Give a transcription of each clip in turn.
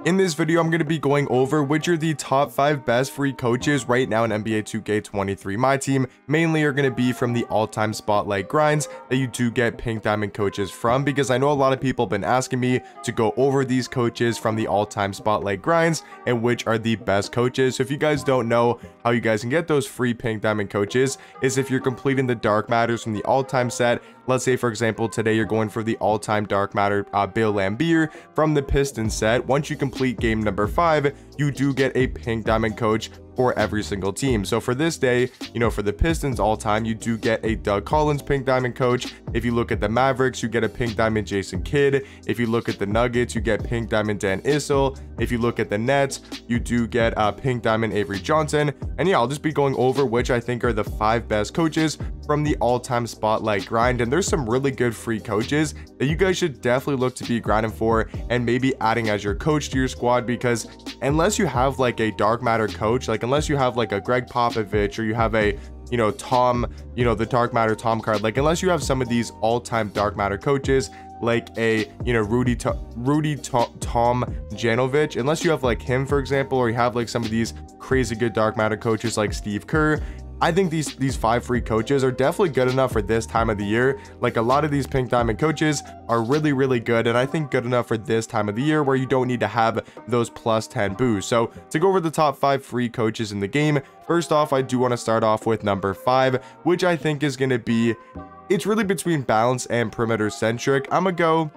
In this video, I'm going to be going over which are the top 5 best free coaches right now in NBA 2K23 My Team. Mainly are going to be from the all-time spotlight grinds that you do get pink diamond coaches from, because I know a lot of people have been asking me to go over these coaches from the all-time spotlight grinds and which are the best coaches. So if you guys don't know how you guys can get those free pink diamond coaches, is if you're completing the dark matters from the all-time set. Let's say, for example, today you're going for the all-time dark matter Bill Laimbeer from the Pistons set. Once you complete game number 5, you do get a pink diamond coach for every single team. So for this day, you know, for the Pistons all time, you do get a Doug Collins pink diamond coach. If you look at the Mavericks, you get a pink diamond Jason Kidd. If you look at the Nuggets, you get pink diamond Dan Issel. If you look at the Nets, you do get a pink diamond Avery Johnson. And yeah, I'll just be going over which I think are the 5 best coaches from the all-time spotlight grind. And there's some really good free coaches that you guys should definitely look to be grinding for and maybe adding as your coach to your squad, because unless you have like a dark matter coach, like unless you have like a Greg Popovich or you have a, you know, Tom, you know, the dark matter Tom card, like unless you have some of these all-time dark matter coaches like a, you know, Tom Janovic, unless you have like him, for example, or you have like some of these crazy good dark matter coaches like Steve Kerr, I think these 5 free coaches are definitely good enough for this time of the year. Like a lot of these pink diamond coaches are really good, and I think good enough for this time of the year where you don't need to have those plus 10 boosts. So to go over the top 5 free coaches in the game, first off, I do want to start off with number 5, which I think is going to be, it's really between balance and perimeter centric. I'm gonna go,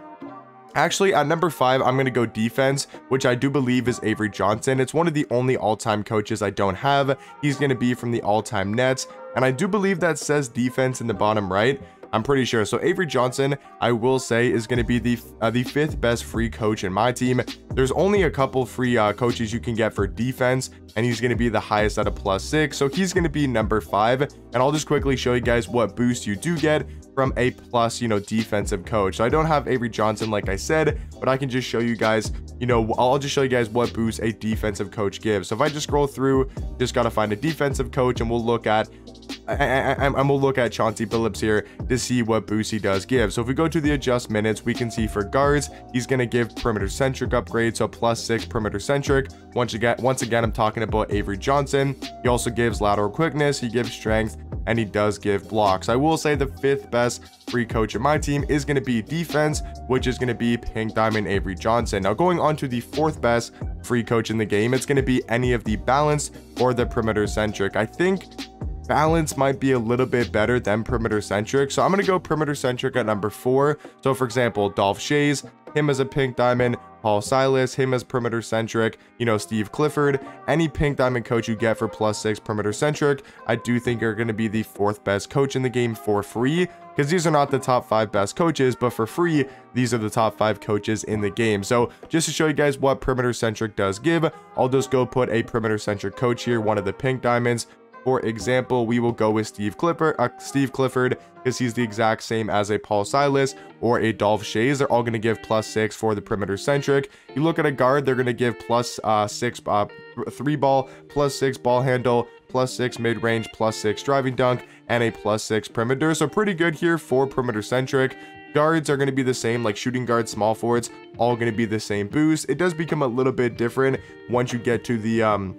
actually, at number 5, I'm going to go defense, which I do believe is Avery Johnson. It's one of the only all-time coaches I don't have. He's going to be from the all-time Nets, and I do believe that says defense in the bottom right. I'm pretty sure. So Avery Johnson, I will say, is going to be the 5th best free coach in my team. There's only a couple free coaches you can get for defense, and he's going to be the highest at a +6. So he's going to be number 5, and I'll just quickly show you guys what boost you do get from a plus, you know, defensive coach. So I don't have Avery Johnson, like I said, but I can just show you guys, you know, I'll just show you guys what boost a defensive coach gives. So if I just scroll through, just got to find a defensive coach, and we'll look at we'll look at Chauncey Billups here to see what boost he does give. So if we go to the adjust minutes, we can see for guards, he's going to give perimeter centric upgrade, so +6 perimeter centric. Once again, I'm talking about Avery Johnson. He also gives lateral quickness, he gives strength, and he does give blocks. I will say the 5th best free coach in my team is going to be defense, which is going to be pink diamond Avery Johnson. Now going on to the 4th best free coach in the game, it's going to be any of the balanced or the perimeter centric. I think balance might be a little bit better than perimeter centric, so I'm going to go perimeter centric at number 4. So for example, Dolph Shays, him as a pink diamond, Paul Silas, him as perimeter centric, you know, Steve Clifford, any pink diamond coach you get for +6 perimeter centric, I do think are going to be the 4th best coach in the game for free, because these are not the top 5 best coaches, but for free, these are the top 5 coaches in the game. So just to show you guys what perimeter centric does give, I'll just go put a perimeter centric coach here, one of the pink diamonds. For example, we will go with Steve Clifford, because he's the exact same as a Paul Silas or a Dolph Shays. They're all going to give +6 for the perimeter centric. You look at a guard, they're going to give +6 3 ball, +6 ball handle, +6 mid-range, +6 driving dunk, and a +6 perimeter. So pretty good here for perimeter centric. Guards are going to be the same, like shooting guards, small forwards, all going to be the same boost. It does become a little bit different once you get to the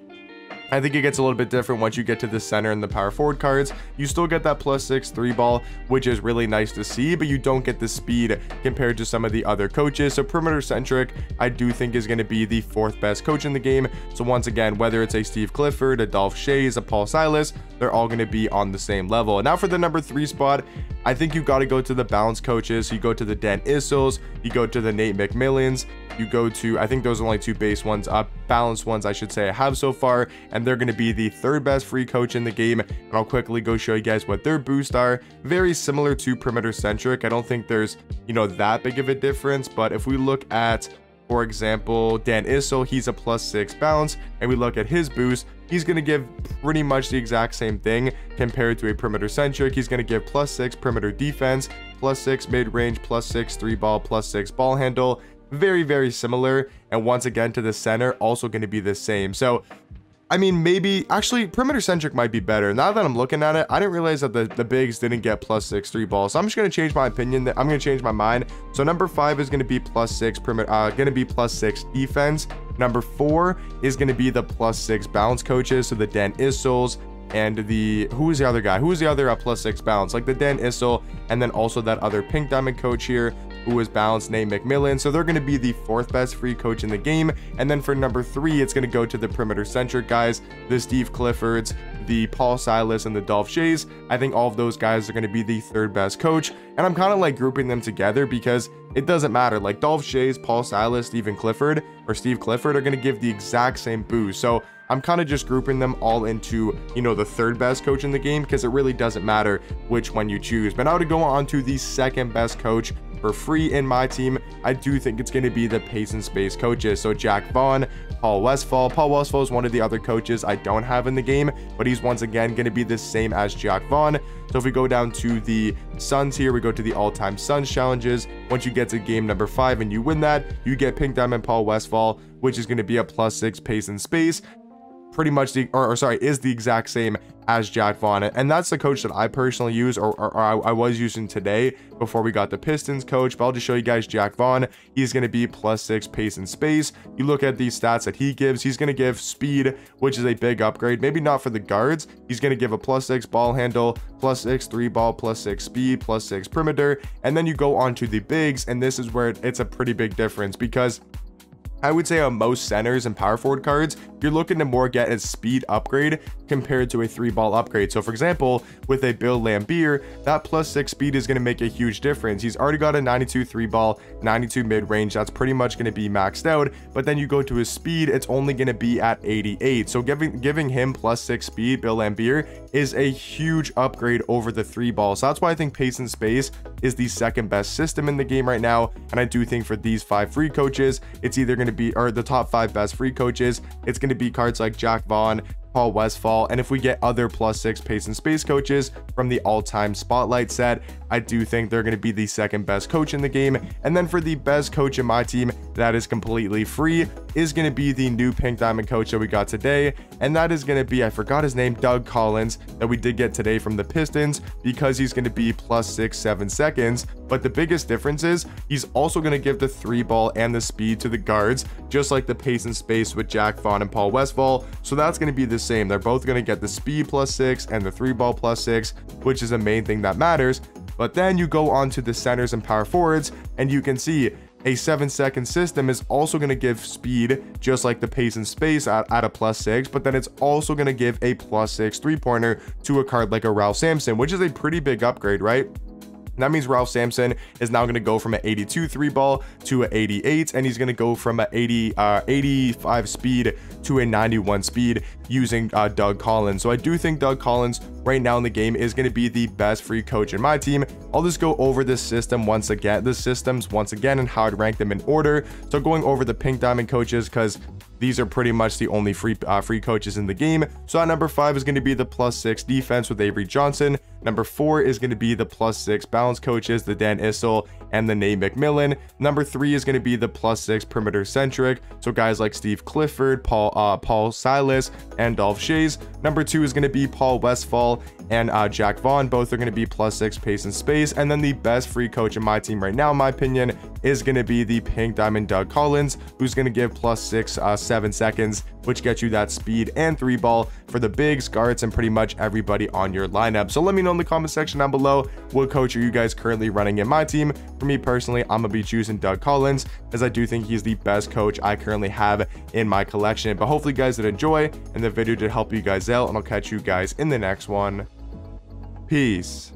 I think it gets a little bit different once you get to the center and the power forward cards. You still get that +6 3 ball, which is really nice to see, but you don't get the speed compared to some of the other coaches. So perimeter centric, I do think is going to be the 4th best coach in the game. So once again, whether it's a Steve Clifford, a Dolph Shays, a Paul Silas, they're all going to be on the same level. And now for the number 3 spot, I think you got to go to the balance coaches. You go to the Dan Issels, you go to the Nate McMillans, you go to, I think those are only 2 base ones, balanced ones I should say I have so far, and they're going to be the 3rd best free coach in the game. And I'll quickly go show you guys what their boosts are. Very similar to perimeter centric. I don't think there's, you know, that big of a difference, but if we look at, for example, Dan Issel, he's a +6 balance, and we look at his boost, he's going to give pretty much the exact same thing compared to a perimeter centric. He's going to give +6 perimeter defense, +6 mid-range, +6 3 ball, +6 ball handle. Very similar. And once again, to the center, also going to be the same. So I mean, maybe actually perimeter centric might be better. Now that I'm looking at it, I didn't realize that the bigs didn't get +6 3 ball. So I'm just going to change my opinion. I'm going to change my mind. So number 5 is going to be +6 perimeter, going to be +6 defense. Number 4 is going to be the +6 bounce coaches. So the Dan Issels and who was the other guy? Who was the other +6 bounce? Like the Dan Issel, and then also that other pink diamond coach here who was balanced, Nate McMillan. So they're going to be the 4th best free coach in the game. And then for number 3, it's going to go to the perimeter centric guys, the Steve Cliffords, the Paul Silas, and the Dolph Shays. I think all of those guys are going to be the 3rd best coach, and I'm kind of like grouping them together because it doesn't matter. Like Dolph Shays, Paul Silas, Steve Clifford are going to give the exact same boost. So I'm kind of just grouping them all into, you know, the 3rd best coach in the game, because it really doesn't matter which one you choose. But now to go on to the 2nd best coach for free in my team, I do think it's going to be the pace and space coaches. So Jack Vaughn, Paul Westphal. Paul Westphal is one of the other coaches I don't have in the game, but he's once again going to be the same as Jack Vaughn. So if we go down to the Suns here, we go to the all-time Suns challenges. Once you get to game number 5 and you win that, you get Pink Diamond Paul Westphal, which is going to be a +6 pace and space. Pretty much is the exact same as Jack Vaughn, and that's the coach that I personally use, or I was using today before we got the Pistons coach. But I'll just show you guys Jack Vaughn. He's going to be +6 pace and space. You look at these stats that he gives, he's going to give speed, which is a big upgrade. Maybe not for the guards. He's going to give a +6 ball handle, +6 3 ball, +6 speed, +6 perimeter. And then you go on to the bigs, and this is where it's a pretty big difference, because I would say on most centers and power forward cards, you're looking to more get a speed upgrade compared to a 3-ball upgrade. So for example, with a Bill Laimbeer, that +6 speed is going to make a huge difference. He's already got a 92 3-ball, 92 mid-range. That's pretty much going to be maxed out. But then you go to his speed, it's only going to be at 88. So giving him +6 speed, Bill Laimbeer, is a huge upgrade over the 3-ball. So that's why I think pace and space is the 2nd best system in the game right now. And I do think for these 5 free coaches, it's either going to be, or the top 5 best free coaches, it's going to be cards like Jack Vaughn, Paul Westphal, and if we get other +6 pace and space coaches from the all-time spotlight set, I do think they're going to be the 2nd best coach in the game. And then for the best coach in my team that is completely free is going to be the new pink diamond coach that we got today, and that is going to be, I forgot his name, Doug Collins, that we did get today from the Pistons, because he's going to be +6 7 seconds. But the biggest difference is he's also going to give the 3-ball and the speed to the guards, just like the pace and space with Jack Vaughn and Paul Westphal. So that's going to be the same. They're both going to get the speed +6 and the 3-ball +6, which is the main thing that matters. But then you go on to the centers and power forwards, and you can see a 7-second system is also going to give speed, just like the pace and space at a +6, but then it's also going to give a +6 3-pointer to a card like a Ralph Sampson, which is a pretty big upgrade, right? That means Ralph Sampson is now going to go from an 82 3-ball to an 88, and he's going to go from an 85 speed to a 91 speed using Doug Collins. So I do think Doug Collins right now in the game is going to be the best free coach in my team. I'll just go over this system once again, and how I'd rank them in order. So going over the pink diamond coaches, because these are pretty much the only free coaches in the game. So at number 5 is going to be the +6 defense with Avery Johnson. Number 4 is going to be the +6 balance coaches, the Dan Issel and the Nate McMillan. Number 3 is going to be the +6 perimeter centric, so guys like Steve Clifford, Paul Silas, and Dolph Shays. Number 2 is going to be Paul Westphal and Jack Vaughn. Both are going to be +6 pace and space. And then the best free coach in my team right now, in my opinion, is going to be the pink diamond Doug Collins, who's going to give +6 7 seconds, which gets you that speed and 3-ball for the bigs, guards, and pretty much everybody on your lineup. So let me know in the comment section down below, what coach are you guys currently running in my team? For me personally, I'm gonna be choosing Doug Collins, as I do think he's the best coach I currently have in my collection. But hopefully you guys did enjoy, and the video did help you guys out, and I'll catch you guys in the next one. Peace.